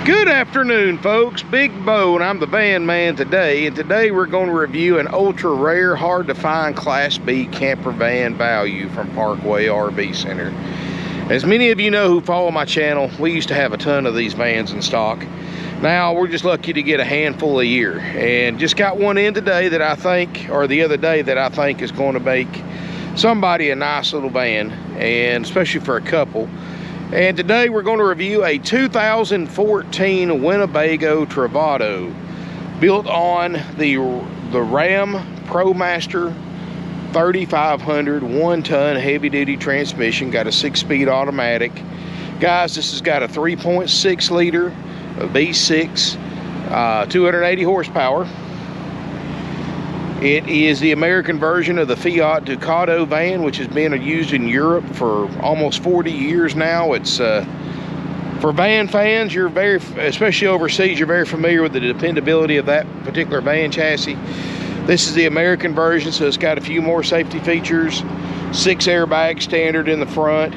Good afternoon, folks. Big Bo, and I'm the van man today. And today we're going to review an ultra rare, hard to find Class B camper van value from Parkway RV Center. As many of you know who follow my channel, we used to have a ton of these vans in stock. Now we're just lucky to get a handful a year, and just got one in today that I think, or the other day, that I think is going to make somebody a nice little van, and especially for a couple. And today we're going to review a 2014 Winnebago Travato, built on the Ram Promaster 3500 one-ton heavy-duty transmission. Got a 6-speed automatic. Guys, this has got a 3.6 liter V6, 280 horsepower. It is the American version of the Fiat Ducato van, which has been used in Europe for almost 40 years now. It's for van fans, you're very, especially overseas, you're very familiar with the dependability of that particular van chassis. This is the American version, so it's got a few more safety features. 6 airbags standard in the front.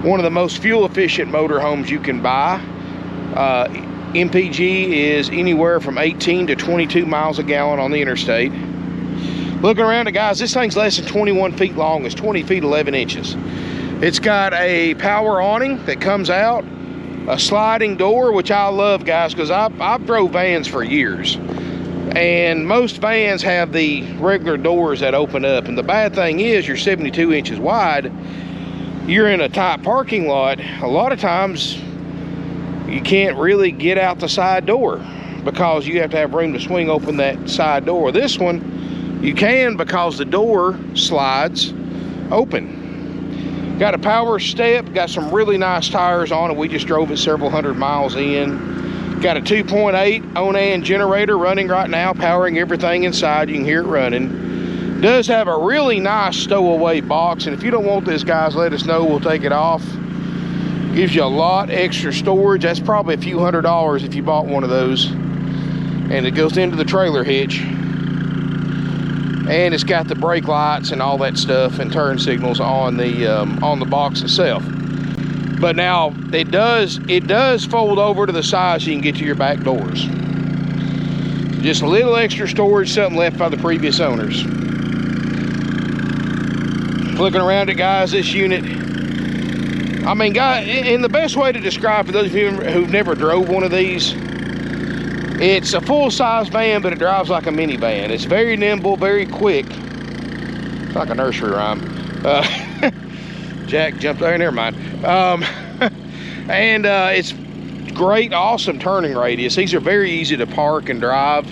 One of the most fuel efficient motorhomes you can buy. MPG is anywhere from 18 to 22 miles a gallon on the interstate. Looking around it, guys, this thing's less than 21 feet long. It's 20 feet 11 inches. It's got a power awning that comes out, a sliding door, which I love, guys, because I've drove vans for years, and most vans have the regular doors that open up. And the bad thing is, you're 72 inches wide, you're in a tight parking lot. A lot of times you can't really get out the side door because you have to have room to swing open that side door. This one you can, because the door slides open. Got a power step, got some really nice tires on it. We just drove it several hundred miles in. Got a 2.8 Onan generator running right now, powering everything inside. You can hear it running. Does have a really nice stowaway box, and if you don't want this, guys, let us know. We'll take it off. Gives you a lot extra storage. That's probably a few $100s if you bought one of those. And it goes into the trailer hitch. And it's got the brake lights and all that stuff and turn signals on the box itself. But now it does fold over to the side so you can get to your back doors. Just a little extra storage, something left by the previous owners. Looking around it, guys, this unit, I mean, guys, and the best way to describe, for those of you who've never drove one of these, it's a full-size van, but it drives like a minivan. It's very nimble, very quick. It's like a nursery rhyme. Jack jumped there, never mind. And it's great, awesome turning radius. These are very easy to park and drive.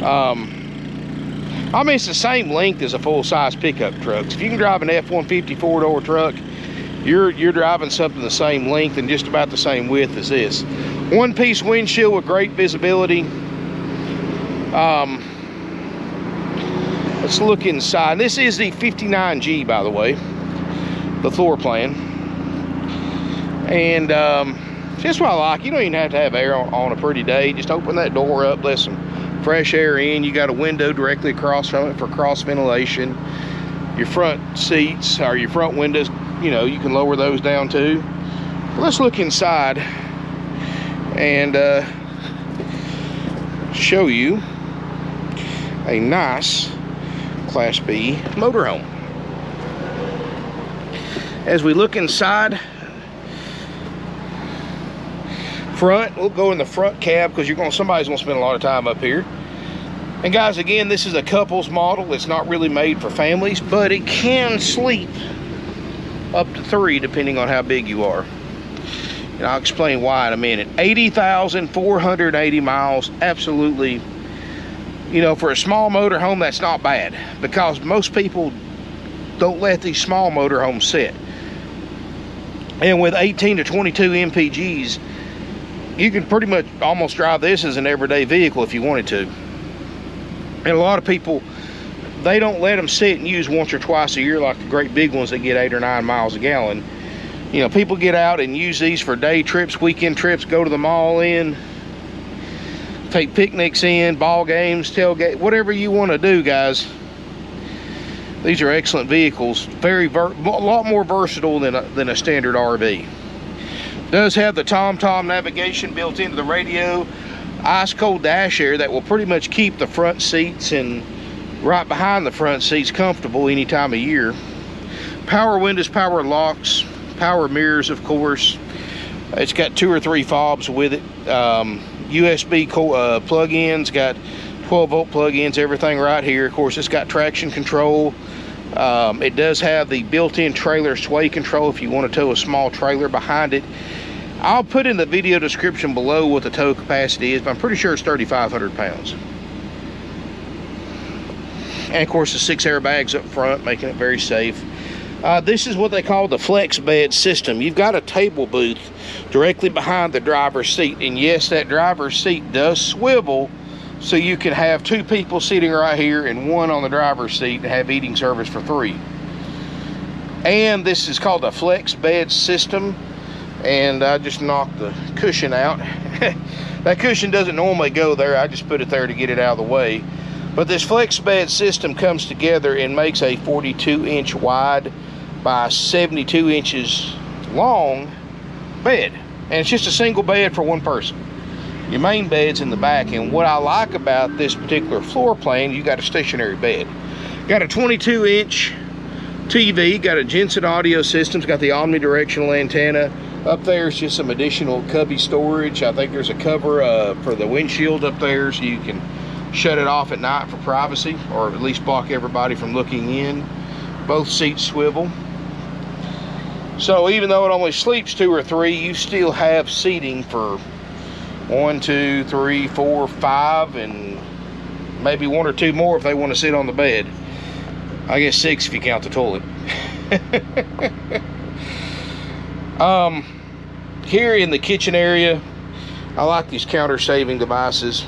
I mean, it's the same length as a full-size pickup truck. So if you can drive an F-150 four-door truck, you're driving something the same length and just about the same width as this. One-piece windshield with great visibility. Let's look inside. This is the 59G, by the way, the floor plan. And just what I like, you don't even have to have air on a pretty day. Just open that door up, let some fresh air in. You got a window directly across from it for cross ventilation. Your front seats, or your front windows, you know, you can lower those down too. Let's look inside and show you a nice Class B motorhome. As we look inside, front, we'll go in the front cab because somebody's gonna spend a lot of time up here. And guys, again, this is a couples model. It's not really made for families, but it can sleep up to 3 depending on how big you are. And I'll explain why in a minute. 80,480 miles. Absolutely, you know, for a small motorhome, that's not bad, because most people don't let these small motorhomes sit. And with 18 to 22 MPGs, you can pretty much almost drive this as an everyday vehicle if you wanted to. And a lot of people, they don't let them sit and use once or twice a year like the great big ones that get 8 or 9 miles a gallon. You know, people get out and use these for day trips, weekend trips, go to the mall in, take picnics in, ball games, tailgate, whatever you want to do, guys. These are excellent vehicles. A lot more versatile than a standard RV. Does have the TomTom navigation built into the radio. Ice cold dash air that will pretty much keep the front seats and right behind the front seats comfortable any time of year. Power windows, power locks, power mirrors, of course. It's got 2 or 3 fobs with it. USB plug-ins, got 12-volt plug-ins, everything right here. Of course, it's got traction control. It does have the built-in trailer sway control if you want to tow a small trailer behind it. I'll put in the video description below what the tow capacity is, but I'm pretty sure it's 3,500 pounds. And of course, the 6 airbags up front, making it very safe. This is what they call the flex bed system. You've got a table booth directly behind the driver's seat, and yes, that driver's seat does swivel, so you can have 2 people sitting right here and 1 on the driver's seat and have eating service for 3. And this is called the flex bed system. And I just knocked the cushion out. That cushion doesn't normally go there. I just put it there to get it out of the way. But this flex bed system comes together and makes a 42-inch wide by 72 inches long bed. And it's just a single bed for 1 person. Your main bed's in the back. And what I like about this particular floor plan, you got a stationary bed. Got a 22-inch TV, got a Jensen audio system, got the omnidirectional antenna. Up there is just some additional cubby storage. I think there's a cover for the windshield up there, so you can shut it off at night for privacy, or at least block everybody from looking in. Both seats swivel. So even though it only sleeps 2 or 3, you still have seating for 1, 2, 3, 4, 5, and maybe 1 or 2 more if they want to sit on the bed. I guess 6 if you count the toilet. Here in the kitchen area, I like these counter saving devices.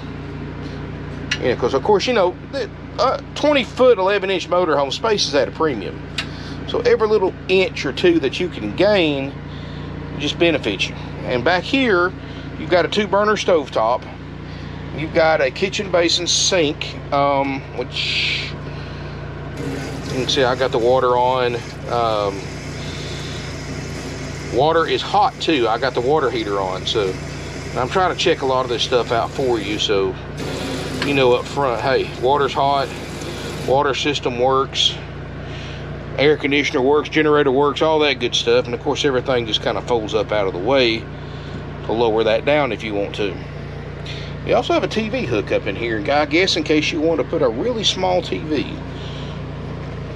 Yeah, because of course, you know, 20-foot, 11-inch motorhome space is at a premium. So every little inch or 2 that you can gain just benefits you. And back here, you've got a 2-burner stovetop. You've got a kitchen basin sink, which you can see I got the water on. Water is hot too. I got the water heater on, so I'm trying to check a lot of this stuff out for you, so you know up front, hey, water's hot, water system works, air conditioner works, generator works, all that good stuff. And of course, everything just kind of folds up out of the way to lower that down if you want to. You also have a TV hookup in here, I guess in case you want to put a really small TV.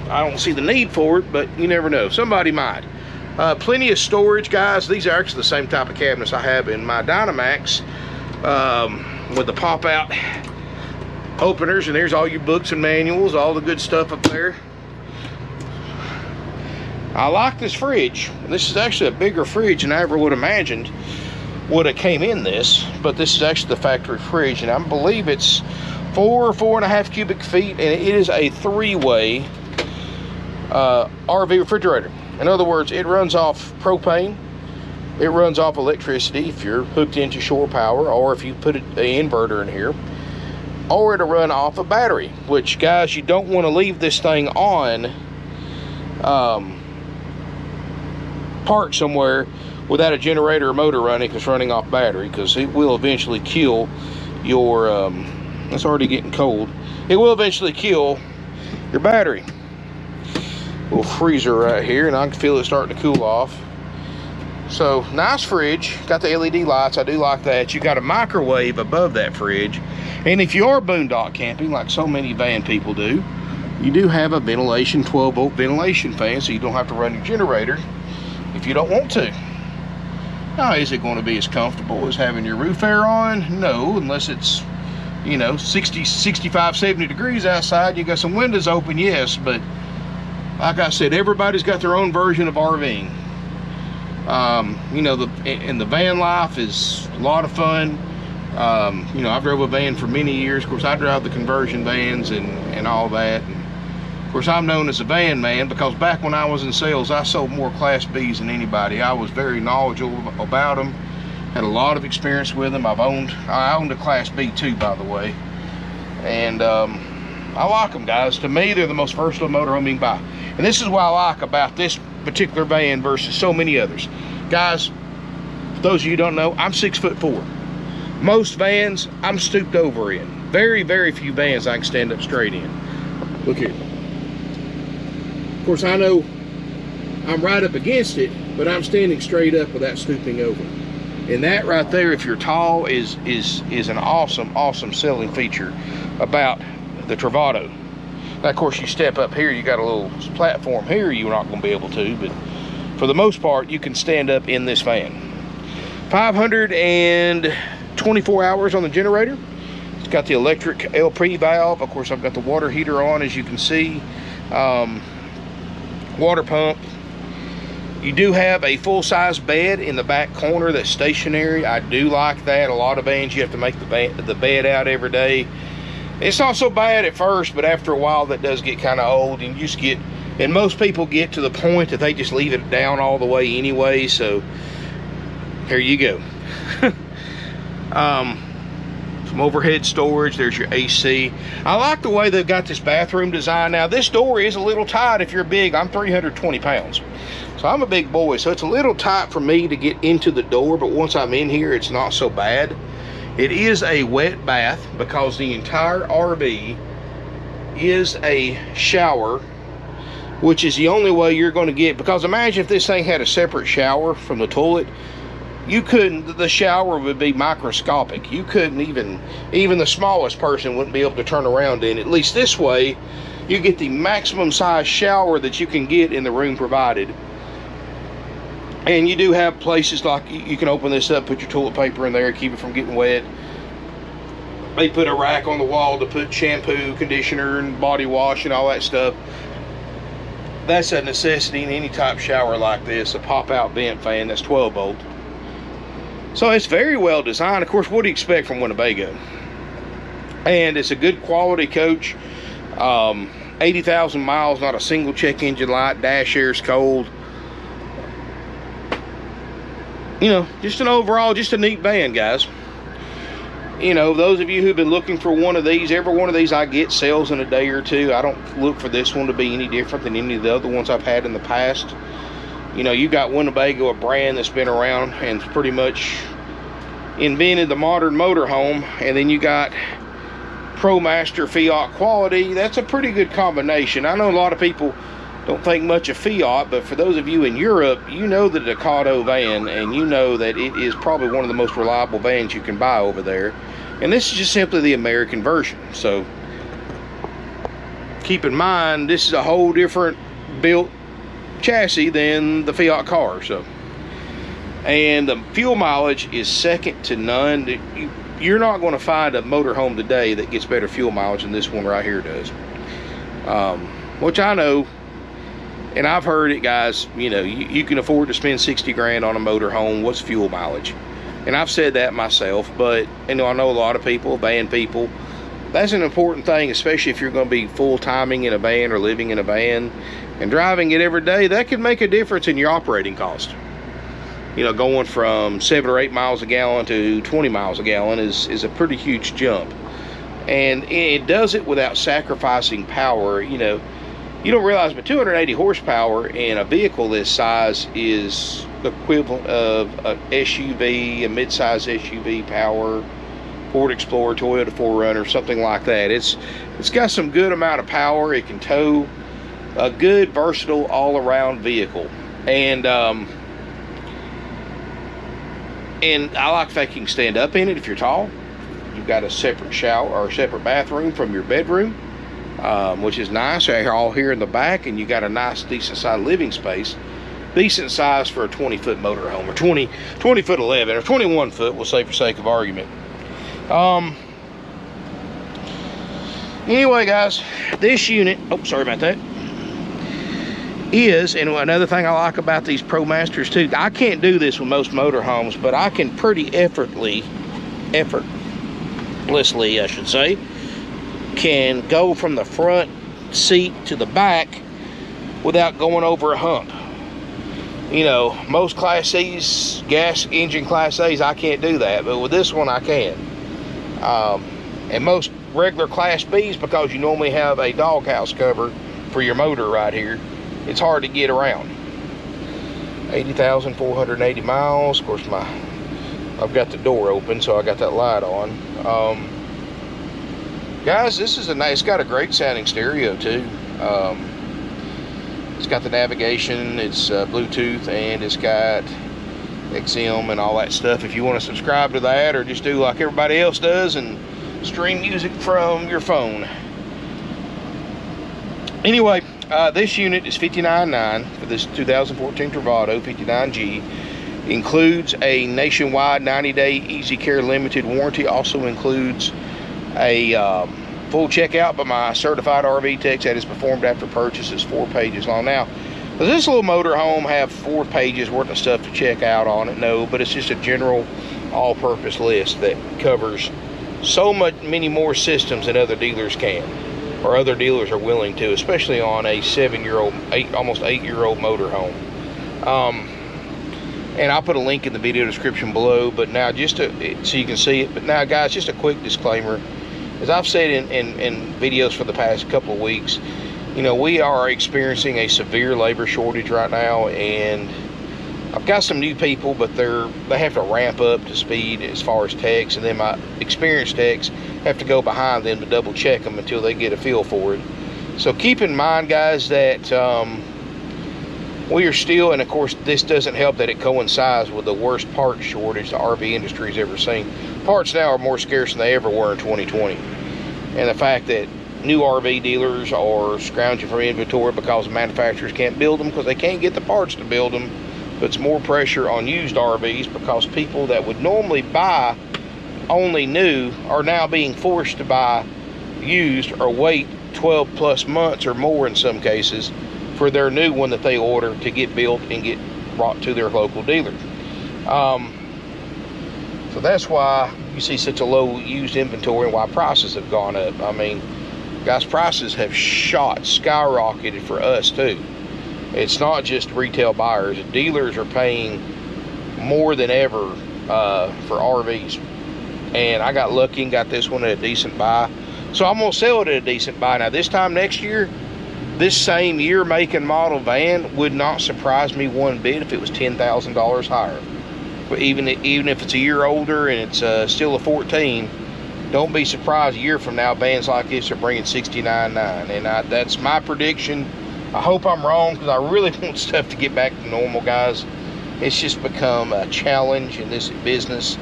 I don't see the need for it, but you never know, somebody might. Plenty of storage, guys. These are actually the same type of cabinets I have in my Dynamax, with the pop-out openers, and there's all your books and manuals, all the good stuff up there. I like this fridge. This is actually a bigger fridge than I ever would have imagined would have came in this, but this is actually the factory fridge, and I believe it's 4.5 cubic feet, and it is a 3-way RV refrigerator. In other words, it runs off propane, it runs off electricity if you're hooked into shore power, or if you put an inverter in here, or it'll run off a battery, which, guys, you don't want to leave this thing on parked somewhere without a generator or motor running if it's running off battery, because it will eventually kill your, it's already getting cold, it will eventually kill your battery. Little freezer right here, and I can feel it starting to cool off. So nice fridge, got the LED lights, I do like that. You got a microwave above that fridge, and if you are boondock camping like so many van people do, you do have a ventilation, 12-volt ventilation fan, so you don't have to run your generator if you don't want to. Now, is it going to be as comfortable as having your roof air on? No, unless it's, you know, 60, 65, 70 degrees outside, you got some windows open, yes, but like I said, everybody's got their own version of RVing. You know, the van life is a lot of fun. You know, I've drove a van for many years. Of course, I drive the conversion vans and all that. And of course, I'm known as a van man because back when I was in sales, I sold more Class Bs than anybody. I was very knowledgeable about them, had a lot of experience with them. I owned a Class B too, by the way. And I like them, guys. To me, they're the most versatile motorhome you can buy. And this is what I like about this particular van versus so many others. Guys, For those of you who don't know, I'm 6'4". Most vans, I'm stooped over in. Very, very few vans I can stand up straight in. Look here. Of course, I know I'm right up against it, but I'm standing straight up without stooping over. And that right there, if you're tall, is an awesome, awesome selling feature about the Travato. Now, of course, you step up here, you got a little platform here you're not going to be able to, but for the most part, you can stand up in this van. 524 hours on the generator. It's got the electric LP valve. Of course, I've got the water heater on, as you can see. Water pump. You do have a full-size bed in the back corner that's stationary. I do like that. A lot of vans, you have to make the bed out every day. It's not so bad at first, but after a while, that does get kind of old, and you just get, and most people get to the point that they just leave it down all the way anyway. So here you go. Some overhead storage. There's your AC. I like the way they've got this bathroom design. Now, this door is a little tight if you're big. I'm 320 pounds. So I'm a big boy, so it's a little tight for me to get into the door, but once I'm in here, it's not so bad. It is a wet bath because the entire RV is a shower, which is the only way you're going to get, because imagine if this thing had a separate shower from the toilet. You couldn't, the shower would be microscopic. You couldn't even the smallest person wouldn't be able to turn around in. At least this way, you get the maximum size shower that you can get in the room provided. And you do have places like you can open this up, put your toilet paper in there, keep it from getting wet. They put a rack on the wall to put shampoo, conditioner, and body wash and all that stuff. That's a necessity in any type shower like this, a pop-out vent fan that's 12 volt. So it's very well designed. Of course, what do you expect from Winnebago? And it's a good quality coach. 80,000 miles, not a single check engine light, dash air's cold. You know, just an overall, just a neat van, guys. You know, those of you who've been looking for one of these, every one of these I get sells in a day or two. I don't look for this one to be any different than any of the other ones I've had in the past. You know, you got Winnebago, a brand that's been around and pretty much invented the modern motorhome, and then you got Promaster Fiat quality. That's a pretty good combination. I know a lot of people don't think much of Fiat, but for those of you in Europe, you know the Travato van, and you know that it is probably one of the most reliable vans you can buy over there. And this is just simply the American version. So keep in mind, this is a whole different built chassis than the Fiat car. So, and the fuel mileage is second to none. You're not going to find a motorhome today that gets better fuel mileage than this one right here does. Which I know, and I've heard it, guys, you know, you can afford to spend 60 grand on a motorhome. What's fuel mileage? And I've said that myself, but you know, I know a lot of people, van people, that's an important thing, especially if you're going to be full-timing in a van or living in a van and driving it every day. That could make a difference in your operating cost. You know, going from 7 or 8 miles a gallon to 20 miles a gallon is a pretty huge jump. And it does it without sacrificing power. You know, you don't realize, but 280 horsepower in a vehicle this size is the equivalent of a SUV, a mid-size SUV power, Ford Explorer, Toyota 4Runner, something like that. It's got some good amount of power. It can tow. A good, versatile, all-around vehicle. And I like the fact you can stand up in it if you're tall. You've got a separate shower or a separate bathroom from your bedroom, which is nice. You're all here in the back, and you got a nice, decent-sized living space. Decent size for a 20-foot motorhome, or 20-foot 11, or 21-foot, we'll say for sake of argument. Anyway, guys, this unit, oh, sorry about that, is, and another thing I like about these ProMasters too, I can't do this with most motorhomes, but I can pretty effortlessly, I should say, can go from the front seat to the back without going over a hump. You know, most Class C's, gas engine Class A's, I can't do that, but with this one I can. And most regular Class B's, because you normally have a doghouse cover for your motor right here, it's hard to get around. 80,480 miles. Of course, I've got the door open, so I got that light on. Guys, this is it's got a great sounding stereo too. It's got the navigation, it's Bluetooth, and it's got XM and all that stuff. If you want to subscribe to that, or just do like everybody else does and stream music from your phone. Anyway, this unit is $59.9 for this 2014 Travato 59G. Includes a nationwide 90-day Easy Care limited warranty. Also includes a full checkout by my certified RV techs that is performed after purchase. Is 4 pages long. Now, does this little motorhome have 4 pages worth of stuff to check out on it? No, but it's just a general all-purpose list that covers so many more systems than other dealers can, or other dealers are willing to, especially on a 7-year-old, almost 8-year-old motorhome. And I'll put a link in the video description below, but now so you can see it. But now, guys, just a quick disclaimer. As I've said in videos for the past couple of weeks, you know, we are experiencing a severe labor shortage right now, and I've got some new people, but they have to ramp up to speed as far as techs, and then my experienced techs have to go behind them to double check them until they get a feel for it. So keep in mind, guys, that we are still, and of course this doesn't help that it coincides with the worst parts shortage the RV industry's ever seen. Parts now are more scarce than they ever were in 2020. And the fact that new RV dealers are scrounging for inventory because manufacturers can't build them because they can't get the parts to build them, puts more pressure on used RVs, because people that would normally buy only new are now being forced to buy used or wait 12 plus months or more in some cases for their new one that they order to get built and get brought to their local dealer. So that's why you see such a low used inventory and why prices have gone up. I mean, guys, prices have skyrocketed for us too. It's not just retail buyers. Dealers are paying more than ever for RVs. And I got lucky and got this one at a decent buy. So I'm gonna sell it at a decent buy. Now, this time next year, this same year, make and model van would not surprise me one bit if it was $10,000 higher. But even if it's a year older and it's still a 14, don't be surprised a year from now vans like this are bringing $69.9. And that's my prediction. I hope I'm wrong, because I really want stuff to get back to normal, guys. It's just become a challenge in this business,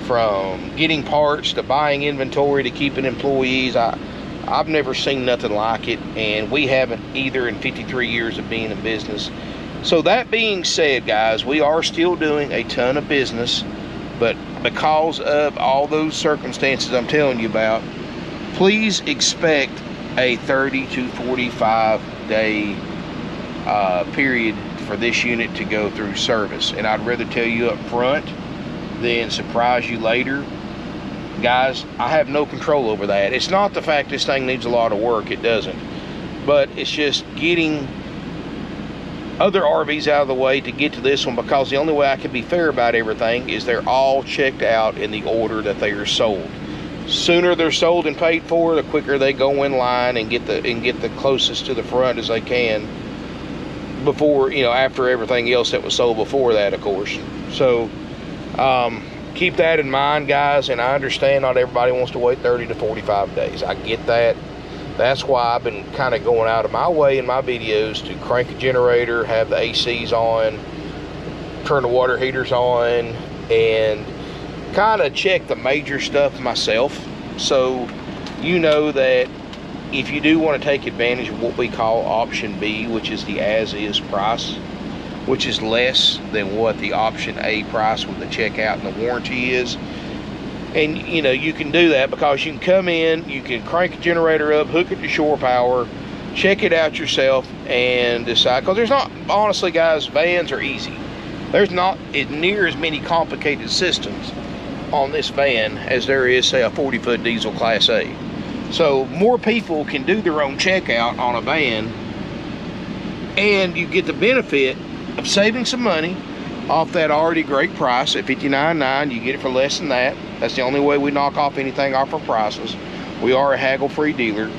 from getting parts to buying inventory to keeping employees. I've never seen nothing like it, and we haven't either in 53 years of being in business. So that being said, guys, we are still doing a ton of business, but because of all those circumstances I'm telling you about, please expect a 30 to 45 day period for this unit to go through service. And I'd rather tell you up front than surprise you later. Guys, I have no control over that. It's not the fact this thing needs a lot of work, it doesn't, but it's just getting other RVs out of the way to get to this one, because the only way I can be fair about everything is they're all checked out in the order that they are sold. Sooner they're sold and paid for, the quicker they go in line and get the closest to the front as they can before, you know, after everything else that was sold before that, of course. So keep that in mind, guys, and I understand not everybody wants to wait 30 to 45 days. I get that. That's why I've been kind of going out of my way in my videos to crank a generator, have the ACs on, turn the water heaters on, and kind of check the major stuff myself. So you know that if you do want to take advantage of what we call option B, which is the as-is price, which is less than what the option A price with the checkout and the warranty is. And you know, you can do that because you can come in, you can crank a generator up, hook it to shore power, check it out yourself, and decide. Because there's not, honestly, guys, vans are easy. There's not near as many complicated systems on this van as there is, say, a 40-foot diesel Class A. So more people can do their own checkout on a van, and you get the benefit of saving some money off that already great price at $59.9. You get it for less than that. That's the only way we knock off anything off our prices. We are a haggle-free dealer.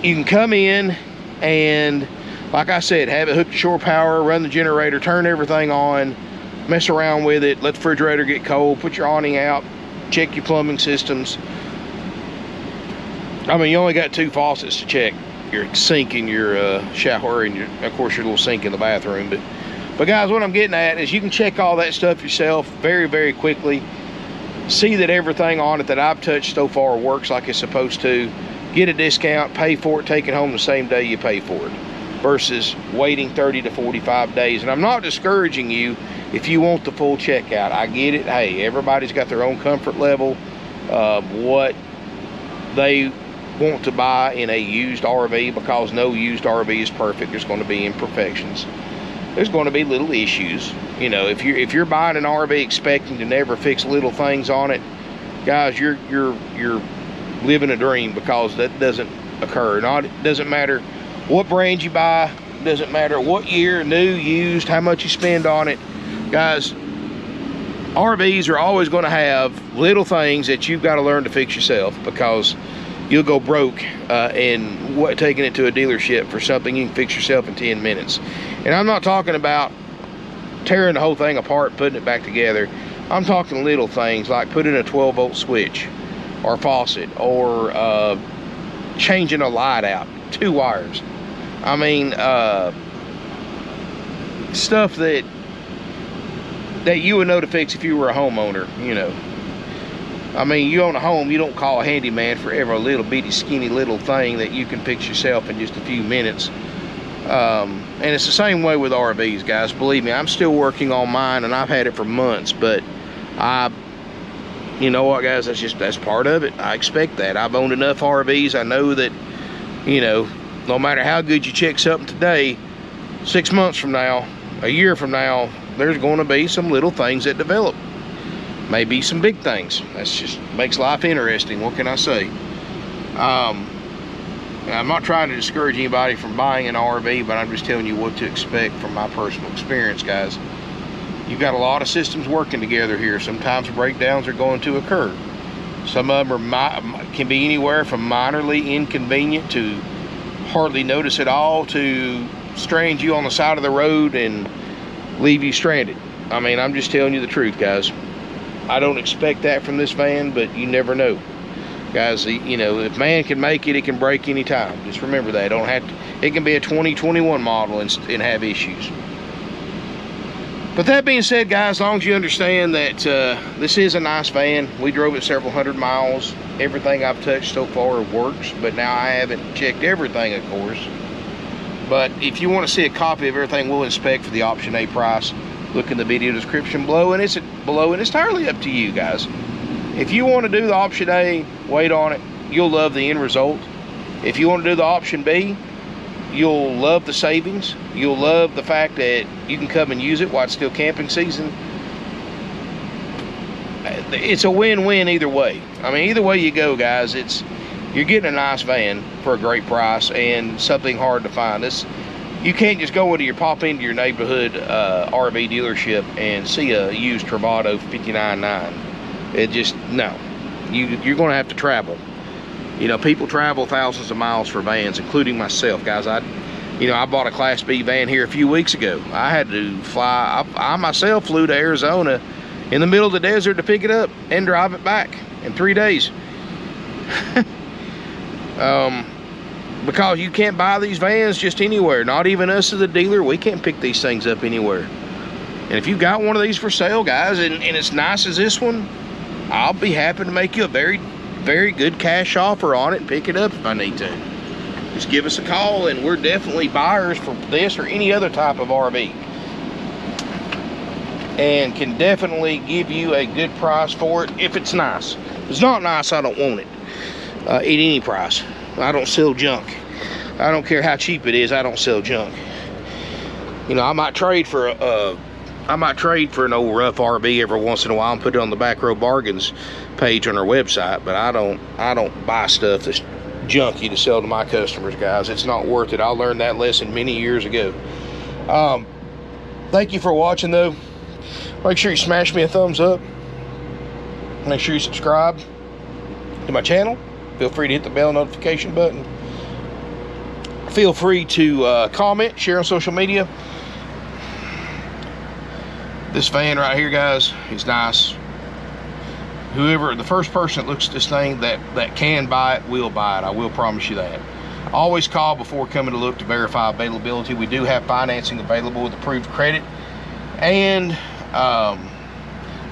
You can come in and like I said, have it hooked to shore power, run the generator, turn everything on, mess around with it, let the refrigerator get cold, put your awning out, check your plumbing systems. I mean, you only got 2 faucets to check: your sink and your shower, and of course your little sink in the bathroom. But guys, what I'm getting at is you can check all that stuff yourself very, very quickly. See that everything on it that I've touched so far works like it's supposed to. Get a discount, pay for it, take it home the same day you pay for it, versus waiting 30 to 45 days. And I'm not discouraging you if you want the full checkout. I get it. Hey, everybody's got their own comfort level of what they want to buy in a used RV, because no used RV is perfect. There's going to be imperfections. There's going to be little issues. You know, if you're buying an RV expecting to never fix little things on it, guys, you're living a dream, because that doesn't occur. It doesn't matter what brand you buy, it doesn't matter what year, new, used, how much you spend on it. Guys, RVs are always going to have little things that you've got to learn to fix yourself, because you'll go broke taking it to a dealership for something you can fix yourself in 10 minutes. And I'm not talking about tearing the whole thing apart and putting it back together. I'm talking little things like putting a 12-volt switch or faucet, or changing a light out, 2 wires. I mean, stuff that you would know to fix if you were a homeowner, you know. I mean, you own a home, you don't call a handyman for every little bitty skinny little thing that you can fix yourself in just a few minutes. And it's the same way with RVs, guys. Believe me, I'm still working on mine, and I've had it for months, but you know what, guys, that's part of it. I expect that. I've owned enough RVs. I know that, you know, no matter how good you check something today, 6 months from now, a year from now, there's going to be some little things that develop. Maybe some big things. That's just makes life interesting. What can I say? I'm not trying to discourage anybody from buying an RV, but I'm just telling you what to expect from my personal experience, guys. You've got a lot of systems working together here. Sometimes breakdowns are going to occur. Some of them can be anywhere from minorly inconvenient to hardly notice at all, to strand you on the side of the road and leave you stranded. I mean, I'm just telling you the truth, guys. I don't expect that from this van, but you never know. Guys, you know, if man can make it, it can break anytime. Just remember that. It can be a 2021 model and have issues. But that being said, guys, as long as you understand that this is a nice van. We drove it several hundred miles. Everything I've touched so far works, but now I haven't checked everything, of course. But if you want to see a copy of everything we'll inspect for the option A price, look in the video description below, and it's entirely up to you, guys. If you want to do the option A, wait on it. You'll love the end result. If you want to do the option B, you'll love the savings. You'll love the fact that you can come and use it while it's still camping season. It's a win-win either way. I mean, either way you go, guys, you're getting a nice van for a great price and something hard to find. You can't just pop into your neighborhood RV dealership and see a used Travato for $59.9. It just, no. You're going to have to travel. You know, people travel thousands of miles for vans, including myself, guys. I bought a Class B van here a few weeks ago. I had to fly. I myself flew to Arizona in the middle of the desert to pick it up and drive it back in 3 days. Because you can't buy these vans just anywhere. Not even us as a dealer. We can't pick these things up anywhere. And if you got one of these for sale, guys, and it's nice as this one, I'll be happy to make you a very, very good cash offer on it and pick it up if I need to. Just give us a call, and we're definitely buyers for this or any other type of RV, and can definitely give you a good price for it if it's nice. If it's not nice, I don't want it at any price. I don't sell junk. I don't care how cheap it is. I don't sell junk. You know, I might trade for an old rough RV every once in a while and put it on the Back Row Bargains page on our website, but I don't buy stuff that's junky to sell to my customers, guys. It's not worth it. I learned that lesson many years ago. Thank you for watching, though. Make sure you smash me a thumbs up. Make sure you subscribe to my channel. Feel free to hit the bell notification button Feel free to comment, share on social media. This van right here, guys, is nice. Whoever, the first person that looks at this thing that can buy it will buy it. I will promise you that. Always call before coming to look to verify availability. We do have financing available with approved credit and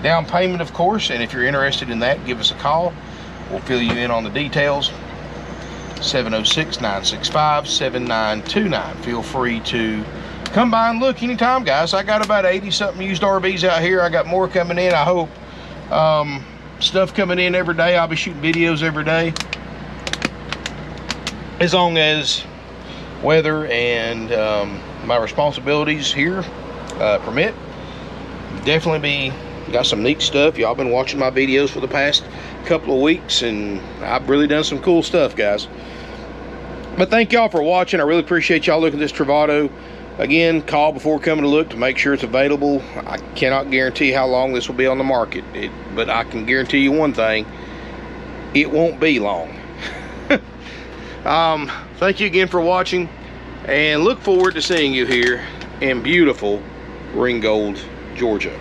down payment, of course. And if you're interested in that, give us a call. We'll fill you in on the details. 706-965-7929. Feel free to come by and look anytime, guys. I got about 80 something used RVs out here. I got more coming in, I hope. Stuff coming in every day. I'll be shooting videos every day, as long as weather and my responsibilities here permit. Definitely got some neat stuff. Y'all been watching my videos for the past couple of weeks, and I've really done some cool stuff, guys. But thank y'all for watching. I really appreciate y'all looking at this Travato. Again, call before coming to look to make sure it's available. I cannot guarantee how long this will be on the market, but I can guarantee you one thing: it won't be long. Thank you again for watching, and look forward to seeing you here in beautiful Ringgold, Georgia.